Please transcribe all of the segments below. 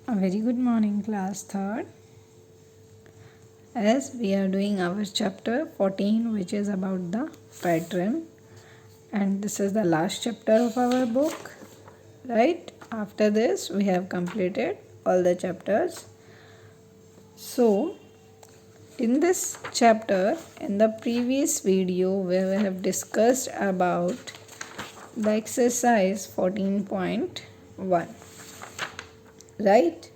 A very good morning, class third. As we are doing our chapter 14, which is about the pattern, and this is the last chapter of our book, right? After this, we have completed all the chapters. So, in this chapter, in the previous video, where we have discussed about the exercise 14.1, right?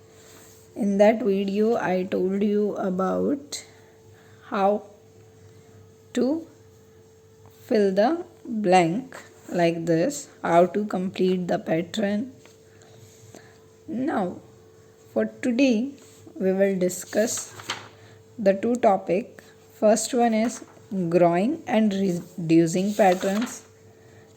In that video, I told you about how to fill the blank like this, how to complete the pattern. Now, for today, we will discuss the two topics. First one is growing and reducing patterns,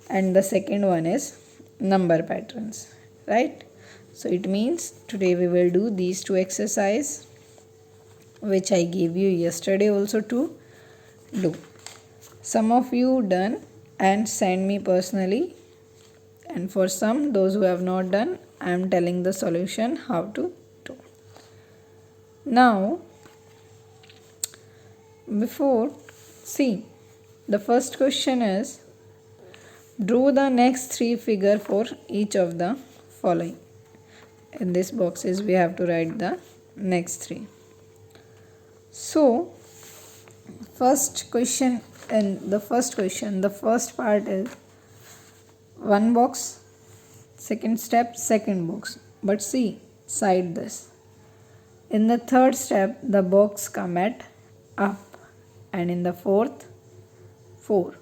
and the second one is number patterns, right? So it means today we will do these two exercises which I gave you yesterday also to do. Some of you done and send me personally, and for some those who have not done, I am telling the solution how to do. Now before, see, the first question is draw the next three figure for each of the following. In this boxes we have to write the next three. So first question, and the first part is one box, second step, second box. But see, side this. In the third step, the box come at up, and in the fourth, 4.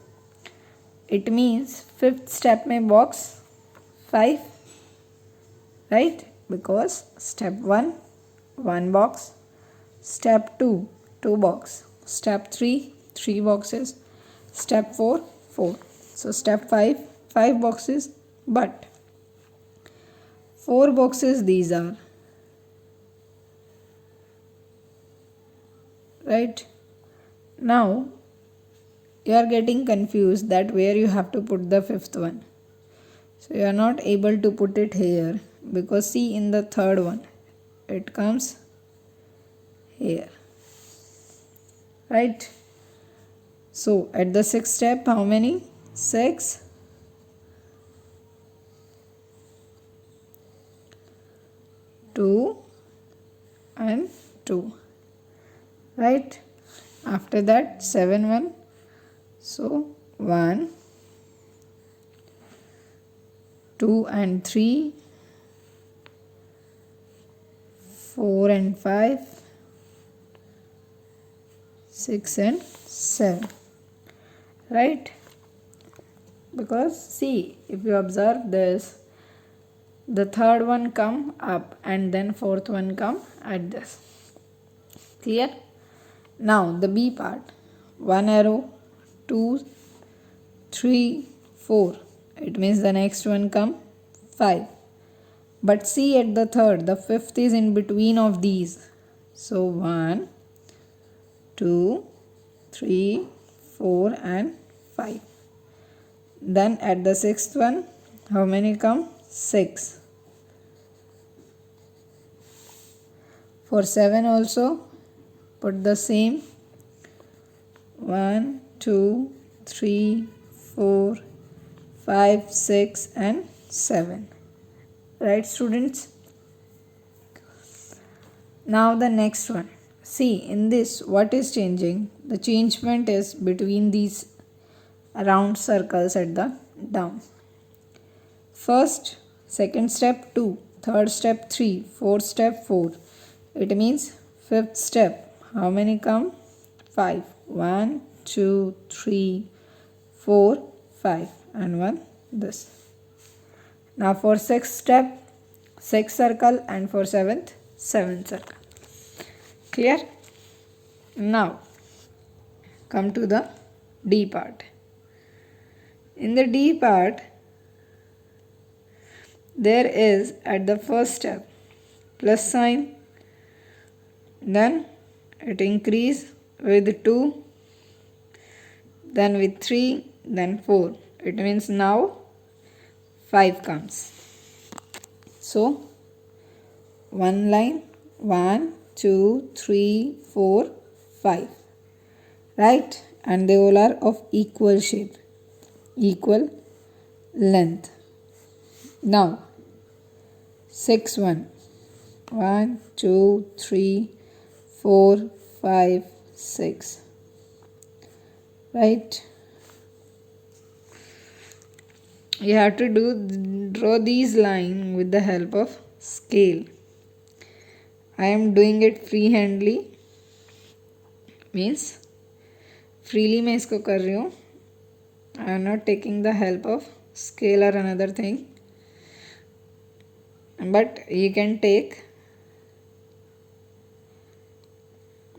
It means fifth step में box 5, right? Because step 1, 1 box, step 2, 2 box, step 3, 3 boxes, step 4, 4. So step 5, 5 boxes, but 4 boxes these are, right? Now you are getting confused that where you have to put the fifth one. So you are not able to put it here because see, in the third one it comes here, right? So at the sixth step, how many? 6. 2 and 2, right? After that 7 1. So 1, 2 and 3, 4 and 5, 6 and 7, right? Because see, if you observe this, the third one come up and then fourth one come at this. Clear? Now the B part, 1 arrow, 2, 3, 4. It means the next one come 5. But see, at the third, the fifth is in between of these. So 1, 2, 3, 4 and 5. Then at the sixth one, how many come? 6. For 7 also, put the same. 1, 2, 3, 4, 5, 6 and 7. Right, students? Now the next one. See, in this, what is changing? The changement is between these round circles at the down. First, second step 2, third step 3, fourth step 4. It means fifth step. How many come? 5. 1, 2, 3, 4, 5 and 1 this. Now for sixth step, 6 circle, and for seventh, 7 circle. Clear? Now come to the D part. In the D part, there is at the first step plus sign, then it increase with 2, then with 3, then 4. It means now 5 comes. So one line, 1, 2, 3, 4, 5, right? And they all are of equal shape, equal length. Now 6, 1, 1, 2, 3, 4, 5, 6, right? You have to draw these lines with the help of scale. I am doing it freehandly, means freely मैं इसको कर रही हूँ. I am not taking the help of scale or another thing, but you can take.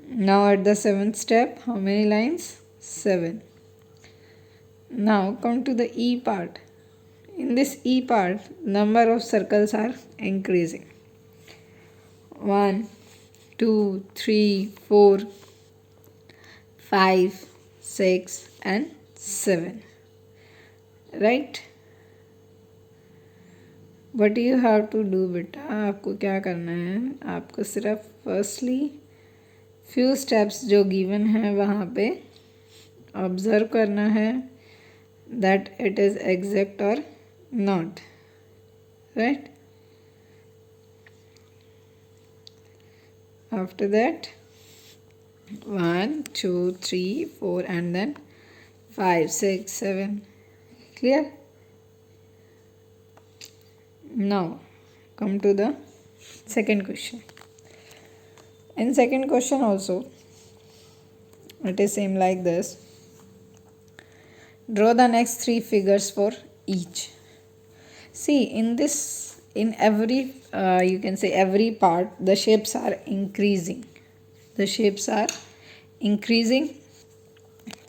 Now at the 7th step, how many lines? 7. Now come to the E part. In this E part, number of circles are increasing. 1, 2, 3, 4, 5, 6 and 7. Right? What you have to do बेटा, आपको क्या करना है, आपको सिर्फ firstly few steps जो given है वहाँ पे ऑब्जर्व करना है that it is exact or not, right? After that 1, 2, 3, 4 and then 5, 6, 7. Clear? Now come to the second question. In second question also it is same like this. Draw the next 3 figures for each. See, in this, in every you can say every part, the shapes are increasing. The shapes are increasing.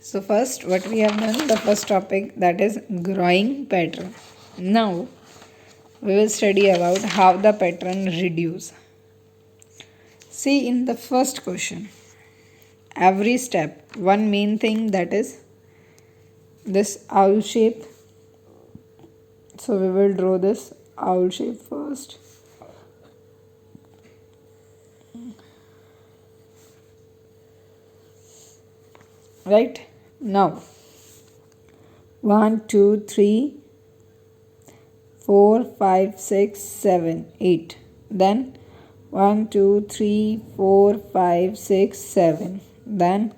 So first what we have done, the first topic, that is growing pattern. Now we will study about how the pattern reduce. See, in the first question, every step, one main thing, that is this owl shape. So we will draw this owl shape first. Right? Now 1, 2, 3, 4, 5, 6, 7, 8. Then 1, 2, 3, 4, 5, 6, 7. Then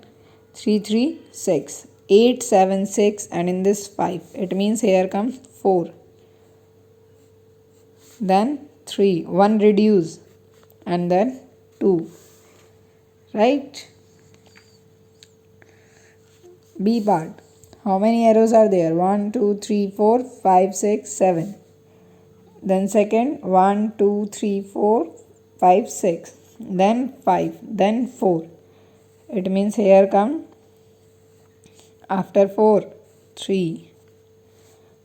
3, 3, 6. 8, 7, 6 and in this 5. It means here comes 4. Then 3. 1 reduce and then 2. Right? B part. How many arrows are there? 1, 2, 3, 4, 5, 6, 7. Then second 1, 2, 3, 4, 5, 6. Then 5. Then 4. It means here come after 4, 3.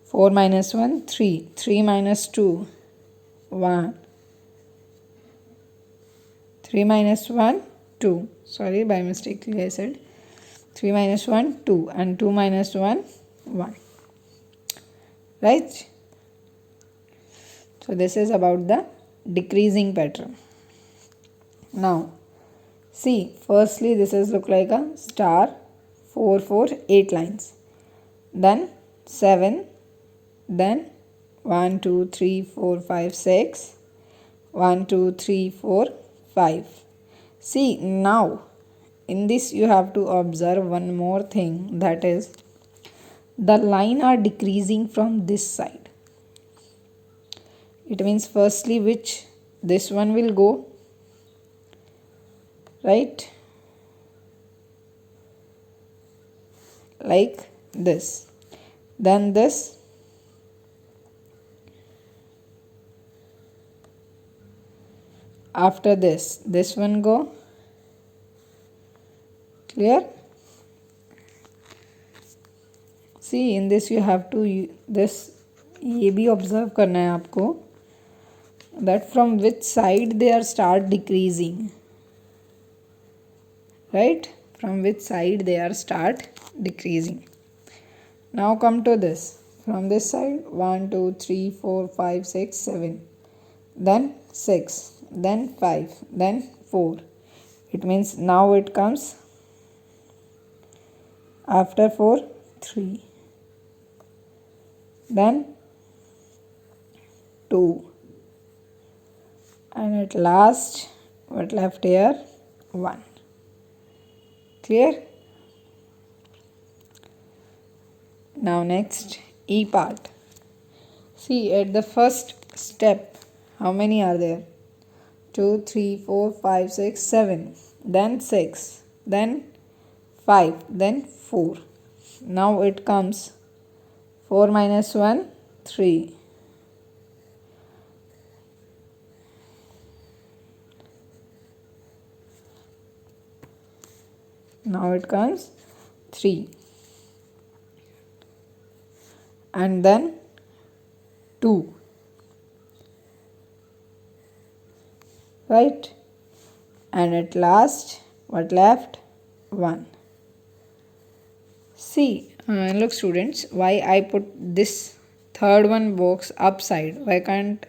4 minus 1, 3. 3 minus 2, 1. 3 minus 1, 2. Sorry, by mistakenly I said 3 minus 1, 2. And 2 minus 1, 1. Right? So this is about the decreasing pattern. Now, see, firstly this is look like a star, 4, 4, 8 lines. Then 7, then 1, 2, 3, 4, 5, 6. 1, 2, 3, 4, 5. See, now in this you have to observe one more thing, that is the line are decreasing from this side. It means firstly which this one will go, right, like this. Then this, after this one go. Clear? See, in this you have to this ये भी observe करना है आपको, that from which side they are start decreasing, right? From which side they are start decreasing. Now come to this. From this side 1, 2, 3, 4, 5, 6, 7. Then 6. then 5, then 4. It means now it comes after 4, 3, then 2, and at last what left here? 1. Clear? Now next E part. See, at the first step, how many are there? 2, 3, 4, 5, 6, 7. Then 6. Then 5. Then 4. Now it comes 4 minus 1, 3. Now it comes 3. And then 2. Right? And at last, what left? 1. See, look students, why I put this third one box upside. Why can't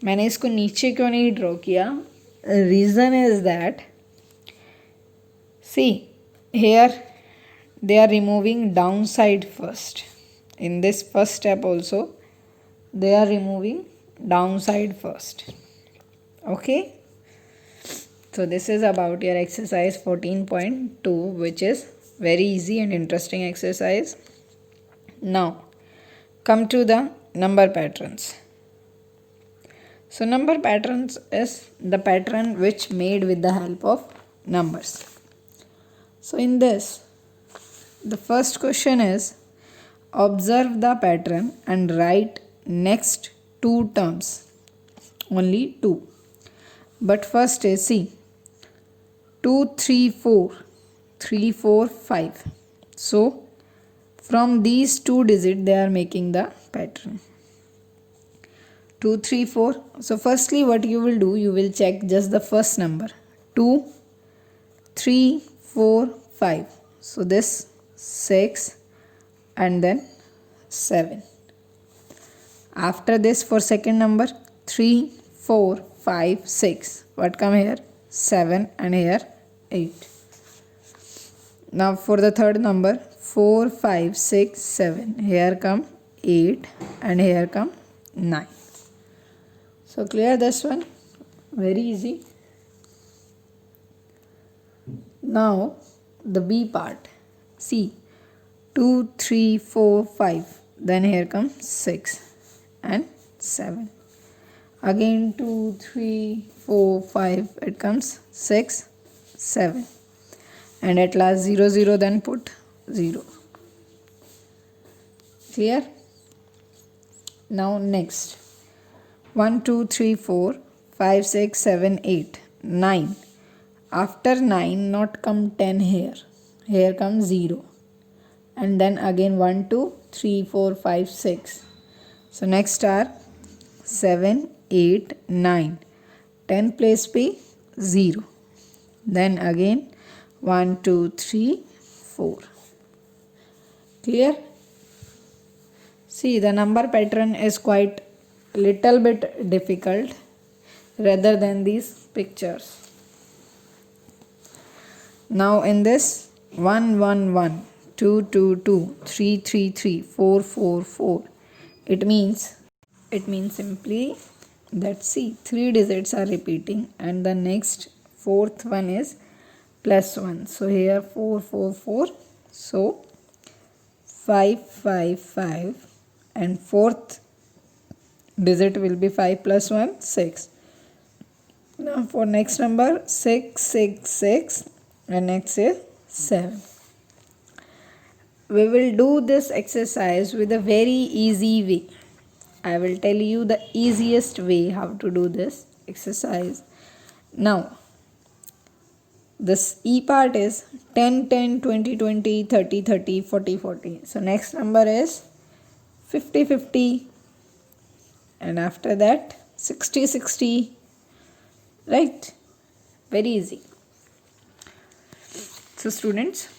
मैंने इसको नीचे क्यों नहीं draw किया? Reason is that, see, here they are removing downside first. In this first step also, they are removing downside first. Okay? So this is about your exercise 14.2, which is very easy and interesting exercise. Now, come to the number patterns. So number patterns is the pattern which made with the help of numbers. So in this, the first question is, observe the pattern and write next 2 terms. Only 2. But first is, see, 2, 3, 4. 3, 4, 5. So from these 2 digits they are making the pattern. 2, 3, 4. So firstly what you will do, you will check just the first number. 2, 3, 4, 5. So this 6 and then 7. After this, for second number, 3, 4, 5, 6. What come here? 7 and here 8. Now for the third number, 4, 5, 6, 7. Here come 8 and here come 9. So clear this one? Very easy. Now the B part. See, 2, 3, 4, 5. Then here comes 6 and 7. Again 2, 3, 4, 5. It comes 6, 7. And at last 0, 0, then put 0. Clear? Now next. 1, 2, 3, 4, 5, 6, 7, 8, 9. After 9, not come 10 here. Here comes 0. And then again 1, 2, 3, 4, 5, 6. So next are 7, 8, 9. 10 place P 0. Then again 1, 2, 3, 4. Clear? See, the number pattern is quite little bit difficult rather than these pictures. Now in this 1, 1, 1, 2, 2, 2, 3, 3, 3, 4, 4, 4. It means simply that, see, 3 digits are repeating and the next fourth one is plus 1. So here 4, 4, 4. So 5, 5, 5 and fourth digit will be 5 plus 1, 6. Now for next number 6, 6, 6 and next is 7. We will do this exercise with a very easy way. I will tell you the easiest way how to do this exercise. Now, this E part is 10, 10, 20, 20, 30, 30, 40, 40. So next number is 50, 50. And after that 60, 60. Right? Very easy. So students,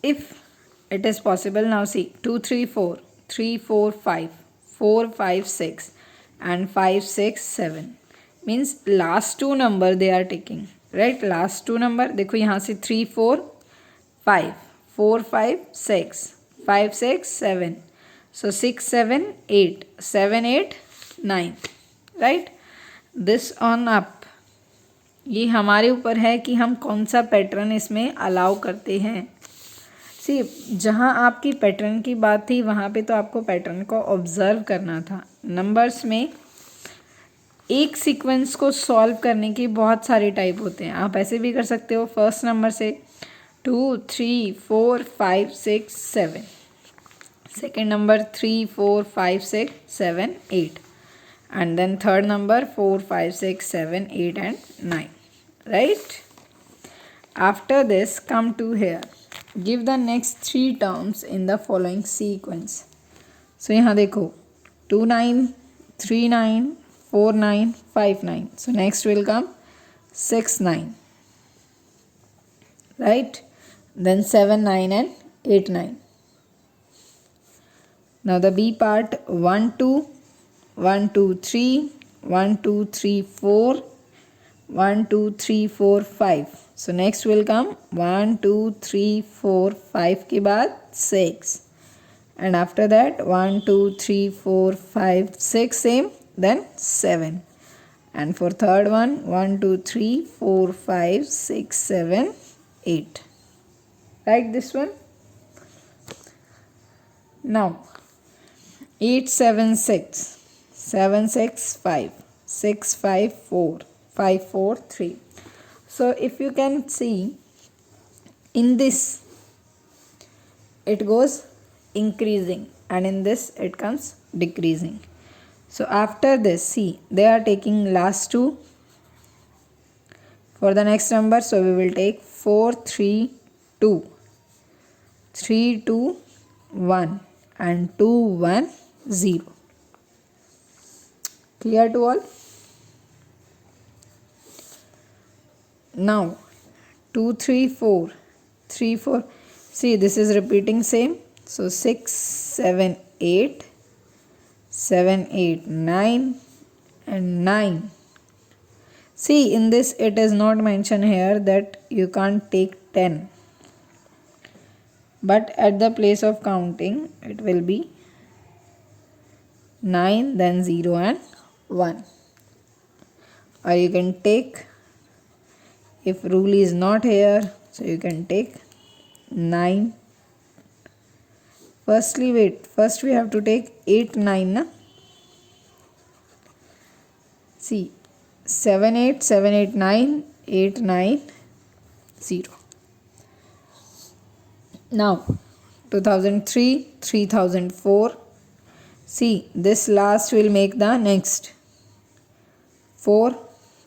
if it is possible, now see, 2, 3, 4, 3, 4, 5, 4, 5, 6 and 5, 6, 7. Means last two number they are taking, right. Last two number देखो यहाँ से 3 4 5, 4 5 6, 5 6 7, सो 6 7 8, 7 8 9, right. This on up, ये हमारे ऊपर है कि हम कौन सा पैटर्न इसमें अलाउ करते हैं. सी, जहाँ आपकी पैटर्न की बात थी वहाँ पे तो आपको पैटर्न को ऑब्जर्व करना था. नंबर्स में एक सीक्वेंस को सॉल्व करने के बहुत सारे टाइप होते हैं. आप ऐसे भी कर सकते हो फर्स्ट नंबर से 2 3 4 5 6 7, second number 3 4 5 6 7 8, and then third number 4 5 6 7 8 and 9, right. After this come to here, give the next 3 terms in the following sequence. So यहाँ देखो 2 9 3 9 4 9 5 9, so next will come 6 9, right, then 7 9 and 8 9. Now the B part 1 2 1 2 3 1 2 3 4 1 2 3 4 5, so next will come 1 2 3 4 5 के बाद 6, and after that 1 2 3 4 5 6 same, then 7, and for third one 1 2 3 4 5 6 7 8, right. This one. Now 8 7 6 7 6 5 6 5 4 5 4 3. So if you can see in this it goes increasing and in this it comes decreasing. So after this, see, they are taking last two for the next number, so we will take 4 3 2 3 2 1 and 2 1 0. Clear to all? Now 2 3 4 3 4, see this is repeating same, so 6 7 8 7 8 9 and 9. See, in this it is not mentioned here that you can't take 10, but at the place of counting it will be 9 then 0 and 1, or you can take, if rule is not here, so you can take 9. Firstly, wait, first we have to take 8 9 na? See, 7 8 7 8 9 8 9 0. Now 2003 3004, see this last will make the next 4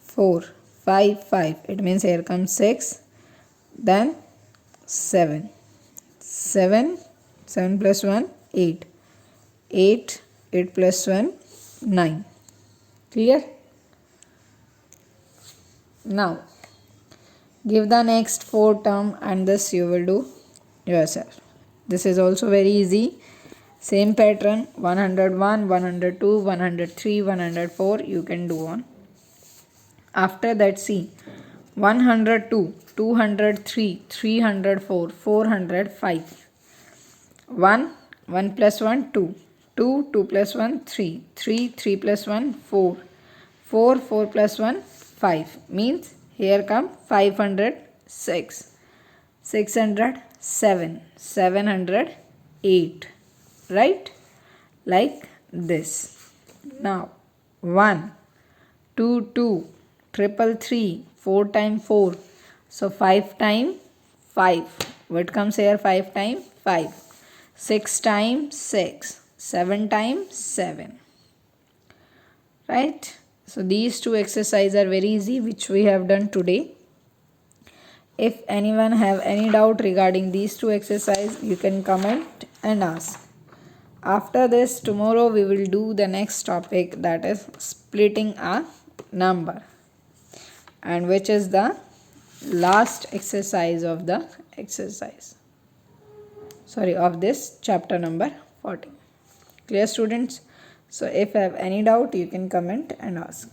4 5 5, it means here comes 6, then 7 7 7 plus 1 8 8 8 plus 1 9. Clear? Now give the next 4 term and this you will do yourself. This is also very easy. Same pattern, 101 102 103 104 you can do on. After that, see, 102 203 304 405, 1 1 plus 1 2 2 2 plus 1 3 3 3 plus 1 4 4 4 plus 1 5, means here come 506 607 708, right, like this. Now 1 2 2 333 4 times 4, so 5 times 5, what comes here, 5 times 5, 6 times 6 7 times 7, right. So these two exercises are very easy which we have done today. If anyone have any doubt regarding these two exercises, you can comment and ask. After this, tomorrow we will do the next topic, that is splitting a number, and which is the last exercise of the of this chapter number 14. Clear, students? So if you have any doubt, you can comment and ask.